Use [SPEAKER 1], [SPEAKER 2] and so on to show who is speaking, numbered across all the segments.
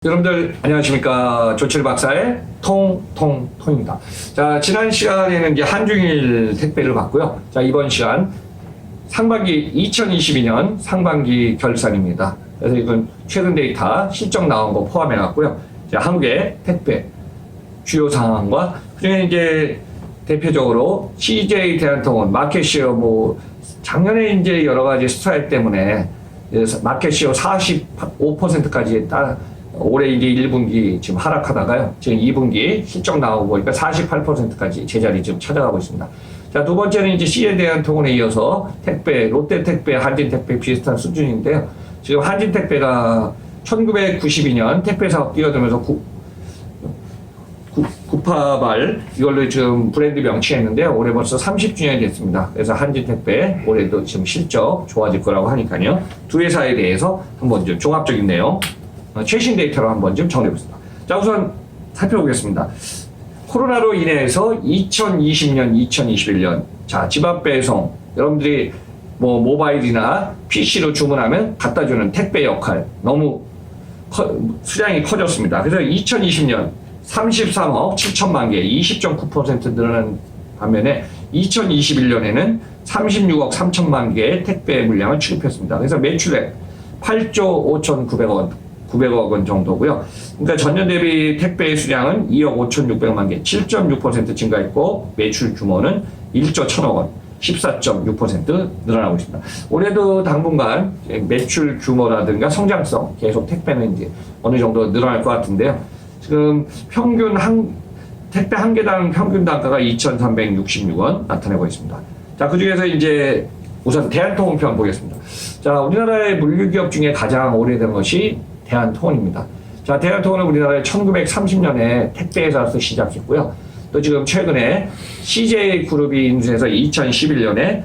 [SPEAKER 1] 여러분들 안녕하십니까. 조철 박사의 통통통입니다. 자, 지난 시간에는 이제 한중일 택배를 봤고요. 자, 이번 시간 상반기 2022년 상반기 결산입니다. 그래서 이건 최근 데이터 실적 나온 거 포함해 갖고요. 자, 한국의 택배 주요 상황과 그중에 이제 대표적으로 CJ 대한통운 마켓시어 작년에 이제 여러 가지 스트라이크 때문에 마켓시어 45%까지 올해 이제 1분기 지금 하락하다가요. 지금 2분기 실적 나오고 보니까 48%까지 제자리 지금 찾아가고 있습니다. 자, 두 번째는 이제 CJ 대한통운에 이어서 택배, 롯데택배, 한진택배 비슷한 수준인데요. 지금 한진택배가 1992년 택배사업 뛰어들면서 구파발 이걸로 지금 브랜드 명칭했는데요. 올해 벌써 30주년이 됐습니다. 그래서 한진택배 올해도 지금 실적 좋아질 거라고 하니까요. 두 회사에 대해서 한번 좀 종합적인 내용 최신 데이터로 한번 좀 정리해보겠습니다. 자, 우선 살펴보겠습니다. 코로나로 인해서 2020년, 2021년 자, 집앞 배송 여러분들이 모바일이나 PC로 주문하면 갖다주는 택배 역할 너무 수량이 커졌습니다. 그래서 2020년 33억 7천만 개, 20.9% 늘어난 반면에 2021년에는 36억 3천만 개의 택배 물량을 취급했습니다. 그래서 매출액 8조 900억 원 정도고요. 그러니까 전년 대비 택배 수량은 2억 5,600만 개, 7.6% 증가했고 매출 규모는 1조 1,000억 원, 14.6% 늘어나고 있습니다. 올해도 당분간 매출 규모라든가 성장성 계속 택배는 이제 어느 정도 늘어날 것 같은데요. 지금 평균 택배 한 개당 평균 단가가 2,366원 나타내고 있습니다. 자, 그 중에서 이제 우선 대한통운편 보겠습니다. 자, 우리나라의 물류기업 중에 가장 오래된 것이 대한통운입니다. 자, 대한통운은 우리나라에 1930년에 택배회사로서 시작했고요. 또 지금 최근에 CJ그룹이 인수해서 2011년에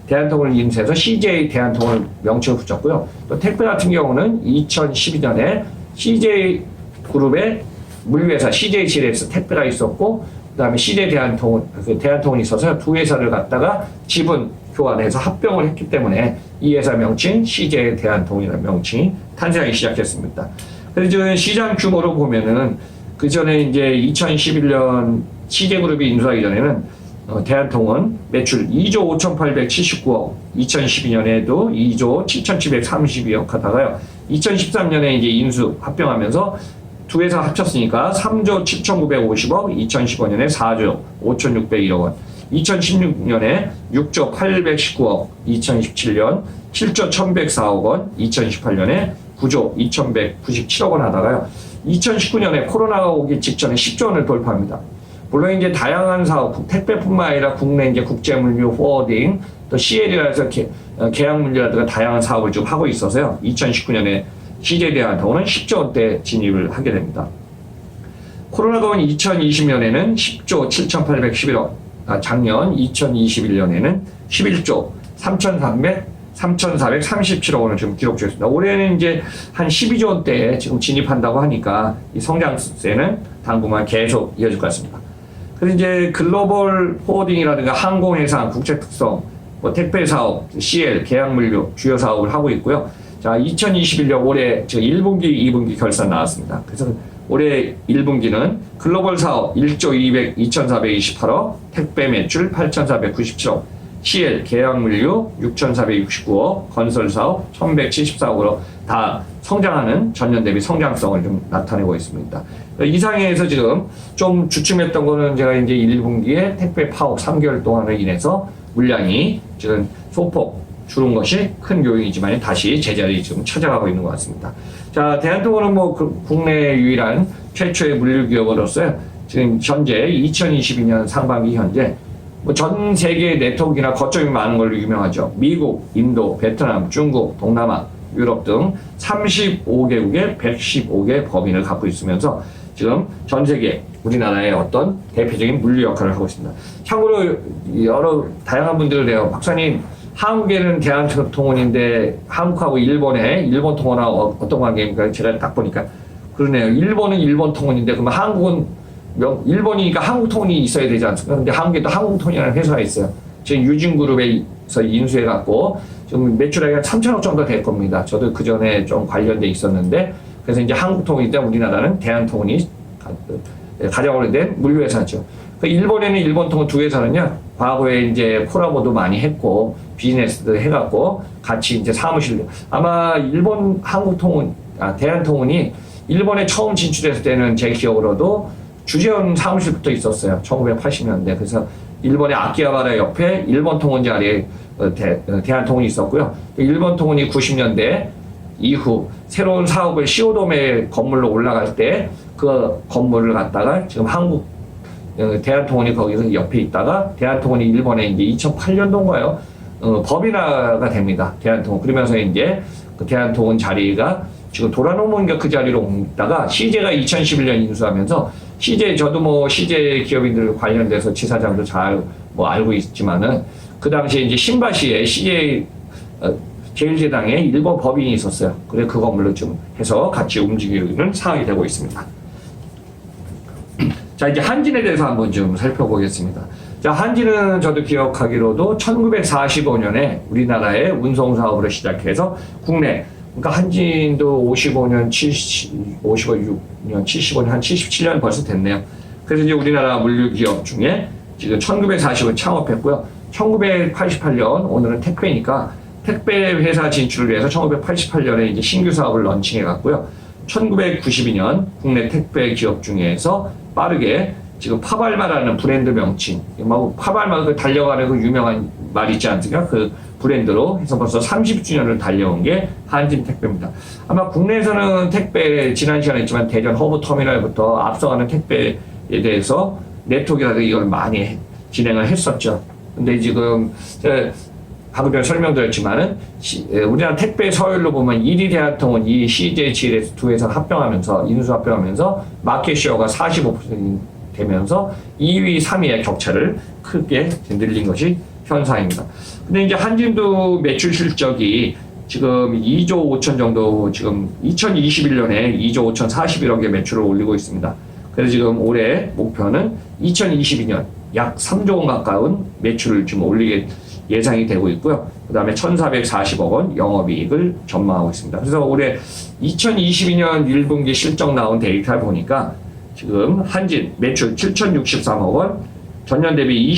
[SPEAKER 1] 대한통운을 인수해서 CJ 대한통운 명칭을 붙였고요. 또 택배 같은 경우는 2012년에 CJ그룹의 물류회사 CJGLS 택배가 있었고 그 다음에 CJ 대한통운이 있어서 두 회사를 갖다가 지분 교환해서 합병을 했기 때문에 이 회사 명칭 CJ 대한통운이라는 명칭이 탄생하기 시작했습니다. 그래서 시장 규모로 보면은 그 전에 이제 2011년 CJ그룹이 인수하기 전에는 대한통운 매출 2조 5,879억, 2012년에도 2조 7,732억 하다가요. 2013년에 이제 인수 합병하면서 두 회사 합쳤으니까 3조 7,950억, 2015년에 4조 5,601억 원. 2016년에 6조 819억, 2017년 7조 1104억 원, 2018년에 9조 2197억 원 하다가요. 2019년에 코로나가 오기 직전에 10조 원을 돌파합니다. 물론 이제 다양한 사업, 택배뿐만 아니라 국내 이제 국제물류, 포워딩, 또 CL이라 해서 계약물류라든가 다양한 사업을 좀 하고 있어서요. 2019년에 CJ 대한통운은 10조 원대 진입을 하게 됩니다. 코로나가 온 2020년에는 10조 7,811억, 작년 2021년에는 11조 3,437억 원을 지금 기록 중했습니다. 올해는 이제 한 12조 원대에 지금 진입한다고 하니까 이 성장세는 당분간 계속 이어질 것 같습니다. 그래서 이제 글로벌 포워딩이라든가 항공해상, 국제특성, 택배 사업, CL, 계약물류 주요 사업을 하고 있고요. 자, 2021년 올해 지금 1분기, 2분기 결산 나왔습니다. 그래서 올해 1분기는 글로벌 사업 1조 2,428억, 택배 매출 8,497억, CL 계약물류 6,469억, 건설 사업 1,174억으로 다 성장하는 전년 대비 성장성을 좀 나타내고 있습니다. 이상에서 지금 좀 주춤했던 거는 제가 이제 1분기에 택배 파업 3개월 동안으로 인해서 물량이 지금 소폭 줄은 것이 큰 요인이지만 다시 제자리 지금 찾아가고 있는 것 같습니다. 자, 대한통운은 국내 유일한 최초의 물류기업으로서 지금 현재 2022년 상반기 현재 전 세계 네트워크나 거점이 많은 걸로 유명하죠. 미국, 인도, 베트남, 중국, 동남아, 유럽 등 35개국의 115개 법인을 갖고 있으면서 지금 전 세계 우리나라의 어떤 대표적인 물류 역할을 하고 있습니다. 참고로 여러 다양한 분들을 내요. 박사님, 한국에는 대한통운인데 한국하고 일본 통운하고 어떤 관계입니까? 제가 딱 보니까 그러네요. 일본은 일본 통운인데 그러면 한국은 일본이니까 한국 통운이 있어야 되지 않습니까? 근데 한국에도 한국통운이라는 회사가 있어요. 지금 유진그룹에서 인수해갖고 지금 매출액이 한 3천억 정도 될 겁니다. 저도 그 전에 좀 관련돼 있었는데 그래서 이제 한국통운인데 우리나라는 대한통운이 가장 오래된 물류회사죠. 그 일본에는 일본통운 두 회사는요, 과거에 이제 콜라보도 많이 했고, 비즈니스도 해갖고, 같이 이제 사무실도, 아마 일본 대한통운이 일본에 처음 진출했을 때는 제 기억으로도 주재원 사무실부터 있었어요. 1980년대. 그래서 일본의 아키하바라 옆에 일본통운 자리에 대한통운이 있었고요. 일본통운이 90년대 이후 새로운 사업을 시오돔의 건물로 올라갈 때 그 건물을 갖다가 지금 대한통운이 거기서 옆에 있다가 대한통운이 일본에 이제 2008년도인가요? 법인화가 됩니다. 대한통운. 그러면서 이제 그 대한통운 자리가 지금 도라노몬가 그 자리로 옮다가 CJ가 2011년 인수하면서 저도 뭐 CJ 기업인들 관련돼서 지사장도 잘 뭐 알고 있지만은 그 당시에 이제 신바시에 CJ 제일제당에 일본 법인이 있었어요. 그래 그 건물로 좀 해서 같이 움직이는 상황이 되고 있습니다. 자, 이제 한진에 대해서 한번 좀 살펴보겠습니다. 자, 한진은 저도 기억하기로도 1945년에 우리나라의 운송 사업으로 시작해서 국내, 그러니까 한진도 55년, 75년, 한 77년 벌써 됐네요. 그래서 이제 우리나라 물류 기업 중에 지금 1940년 창업했고요. 1988년, 오늘은 택배니까 택배 회사 진출을 위해서 1988년에 이제 신규 사업을 런칭해 갔고요. 1992년 국내 택배 기업 중에서 빠르게 지금 파발마라는 브랜드 명칭, 파발마 그 달려가는 그 유명한 말 있지 않습니까? 그 브랜드로 해서 벌써 30주년을 달려온 게 한진 택배입니다. 아마 국내에서는 택배 지난 시간에 했지만 대전 허브 터미널부터 앞서가는 택배에 대해서 네트워크라든가 이걸 많이 진행을 했었죠. 근데 지금 방금 전에 설명드렸지만은 우리나라 택배 서열로 보면 1위 대한통운, 2위 CJ, GLS 두 회사가 합병하면서 인수 합병하면서 마켓쉐어가 45% 되면서 2위, 3위의 격차를 크게 늘린 것이 현상입니다. 근데 이제 한진도 매출 실적이 지금 2조 5천 정도 지금 2021년에 2조 5천 41억의 매출을 올리고 있습니다. 그래서 지금 올해 목표는 2022년 약 3조 원 가까운 매출을 좀 올리게 예상이 되고 있고요. 그 다음에 1,440억 원 영업이익을 전망하고 있습니다. 그래서 올해 2022년 1분기 실적 나온 데이터를 보니까 지금 한진 매출 7,063억 원, 전년 대비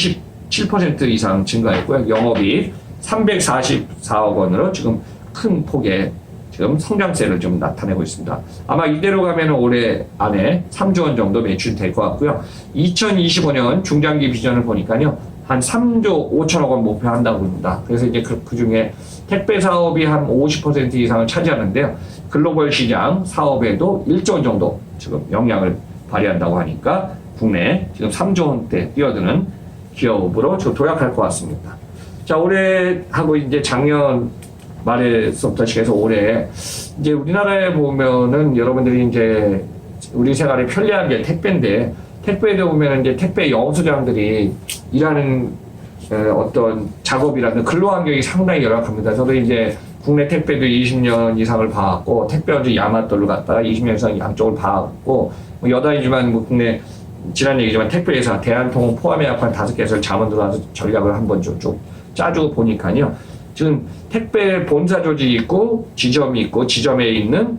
[SPEAKER 1] 27% 이상 증가했고요. 영업이익 344억 원으로 지금 큰 폭의 지금 성장세를 좀 나타내고 있습니다. 아마 이대로 가면 올해 안에 3조 원 정도 매출이 될 것 같고요. 2025년 중장기 비전을 보니까요. 한 3조 5천억 원 목표한다고 합니다. 그래서 이제 그 중에 택배 사업이 한 50% 이상을 차지하는데요. 글로벌 시장 사업에도 1조 원 정도 지금 영향을 발휘한다고 하니까 국내 지금 3조 원대 뛰어드는 기업으로 도약할 것 같습니다. 자, 올해 하고 이제 작년 말에서부터 시작해서 올해 이제 우리나라에 보면은 여러분들이 이제 우리 생활에 편리한 게 택배인데 택배에도 보면 이제 택배 영업소장들이 일하는 어떤 작업이라든 근로 환경이 상당히 열악합니다. 저도 이제 국내 택배도 20년 이상을 봐왔고 택배원주 야마토를 갖다가 20년 이상 양쪽을 봐왔고 뭐 여단이지만 뭐 국내 지난 얘기지만 택배회사 대한통운 포함해 약한 5개에서 자문 들어와서 전략을 한번 쭉 짜주고 보니까요. 지금 택배 본사 조직이 있고 지점이 있고 지점에 있는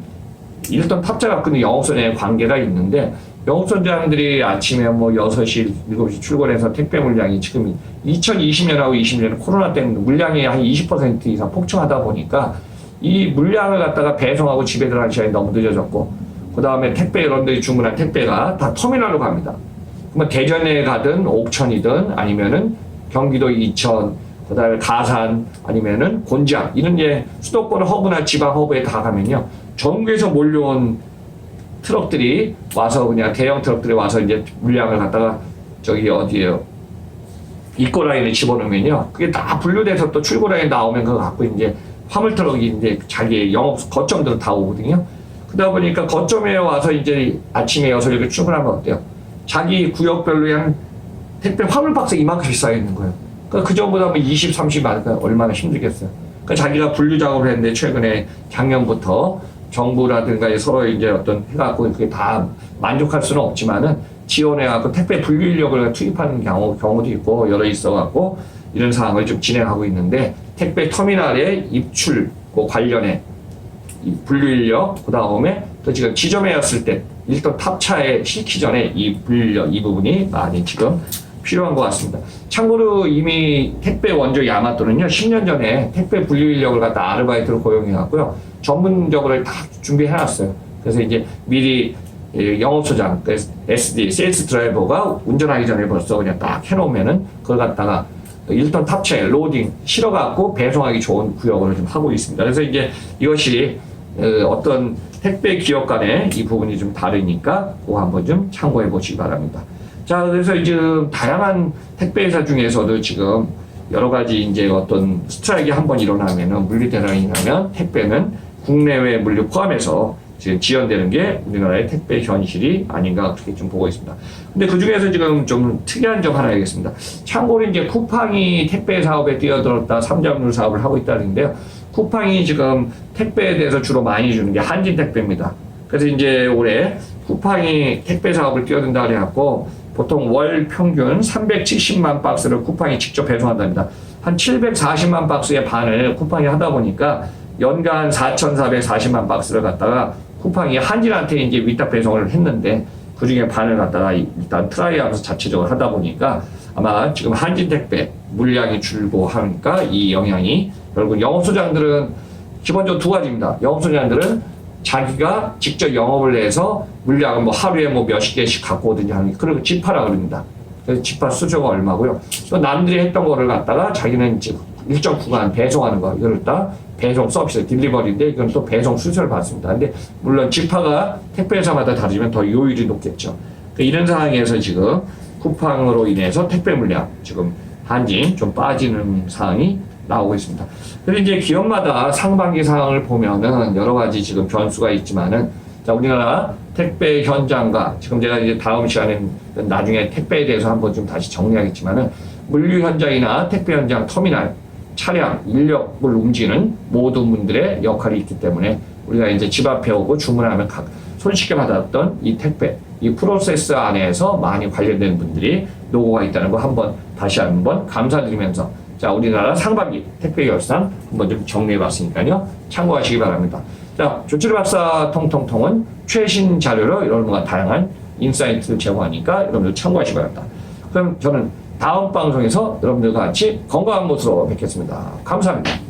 [SPEAKER 1] 일단 탑재 갖고 있는 영업소장의 관계가 있는데 영업소장들이 아침에 뭐 6시, 7시 출근해서 택배 물량이 지금 2020년하고 20년에 코로나 때문에 물량이 한 20% 이상 폭증하다 보니까 이 물량을 갖다가 배송하고 집에 들어갈 시간이 너무 늦어졌고 그 다음에 택배 여러분들이 주문한 택배가 다 터미널로 갑니다. 그러면 대전에 가든 옥천이든 아니면은 경기도 이천, 그 다음에 가산 아니면은 곤장 이런 게 수도권 허브나 지방 허브에 다 가면요. 전국에서 몰려온 트럭들이 와서 그냥 대형 트럭들이 와서 이제 물량을 갖다가 저기 어디에요 입고 라인에 집어넣으면요 그게 다 분류돼서 또 출고 라인 나오면 그거 갖고 이제 화물 트럭이 이제 자기 영업 거점들로 다 오거든요. 그러다 보니까 거점에 와서 이제 아침에 6시에 출근하면 어때요? 자기 구역별로 한 택배 화물 박스 이만큼씩 쌓여 있는 거예요. 그러니까 그 전보다 뭐 20, 30 많으니까 얼마나 힘들겠어요. 그러니까 자기가 분류 작업을 했는데 최근에 작년부터 정부라든가 서로 이제 어떤 해갖고 그게 다 만족할 수는 없지만은 지원해갖고 택배 분류 인력을 투입하는 경우도 있고 여러 있어갖고 이런 상황을 좀 진행하고 있는데 택배 터미널의 입출 관련해 분류 인력 그 다음에 또 지금 지점에였을 때 1톤 탑차에 싣기 전에 이 물류 이 부분이 많이 지금 필요한 것 같습니다. 참고로 이미 택배 원조 야마토는요 10년 전에 택배 분류 인력을 갖다 아르바이트로 고용해갖고요 전문적으로 다 준비해놨어요. 그래서 이제 미리 영업소장, SD, 세일스 드라이버가 운전하기 전에 벌써 그냥 딱 해놓으면은 그걸 갖다가 1톤 탑차에 로딩 실어갖고 배송하기 좋은 구역을 좀 하고 있습니다. 그래서 이제 이것이 어떤 택배 기업 간의 이 부분이 좀 다르니까 그거 한번 좀 참고해 보시기 바랍니다. 자, 그래서 지금 다양한 택배회사 중에서도 지금 여러 가지 이제 어떤 스트라이크가 한번 일어나면은 물류 대란이 나면 택배는 국내외 물류 포함해서 지금 지연되는 게 우리나라의 택배 현실이 아닌가 그렇게 좀 보고 있습니다. 근데 그 중에서 지금 좀 특이한 점 하나 얘기했습니다. 참고로 이제 쿠팡이 택배 사업에 뛰어들었다 3잡물 사업을 하고 있다는데요. 쿠팡이 지금 택배에 대해서 주로 많이 주는 게 한진 택배입니다. 그래서 이제 올해 쿠팡이 택배 사업을 뛰어든다 그래갖고 보통 월 평균 370만 박스를 쿠팡이 직접 배송한답니다. 한 740만 박스의 반을 쿠팡이 하다 보니까 연간 4,440만 박스를 갖다가 쿠팡이 한진한테 이제 위탁 배송을 했는데 그 중에 반을 갖다가 일단 트라이 하면서 자체적으로 하다 보니까 아마 지금 한진 택배 물량이 줄고 하니까 이 영향이 결국 영업소장들은 기본적으로 두 가지입니다. 영업소장들은 자기가 직접 영업을 해서 물량을 뭐 하루에 뭐 몇십 개씩 갖고 오든지 하는 게 그리고 집하라 그럽니다. 그래서 집하 수수료가 얼마고요. 또 남들이 했던 거를 갖다가 자기는 이제 일정 구간 배송하는 거 이걸 다 배송 서비스 딜리버리인데 이건 또 배송 수수료를 받습니다. 근데 물론 집하가 택배회사마다 다르지만 더 요율이 높겠죠. 그러니까 이런 상황에서 지금 쿠팡으로 인해서 택배 물량 지금 한진 좀 빠지는 상황이 나오고 있습니다. 그리고 이제 기업마다 상반기 상황을 보면은 여러 가지 지금 변수가 있지만은 자, 우리나라 택배 현장과 지금 제가 이제 다음 시간에 나중에 택배에 대해서 한번 좀 다시 정리하겠지만은 물류 현장이나 택배 현장 터미널 차량, 인력을 움직이는 모든 분들의 역할이 있기 때문에 우리가 이제 집 앞에 오고 주문하면 손쉽게 받았던 이 택배, 이 프로세스 안에서 많이 관련된 분들이 노고가 있다는 거 한번 다시 한번 감사드리면서 자, 우리나라 상반기 택배 결산 한번 좀 정리해 봤으니까요. 참고하시기 바랍니다. 자, 조철의 박사 통통통은 최신 자료로 여러분과 다양한 인사이트를 제공하니까 여러분들 참고하시기 바랍니다. 그럼 저는 다음 방송에서 여러분들과 같이 건강한 모습으로 뵙겠습니다. 감사합니다.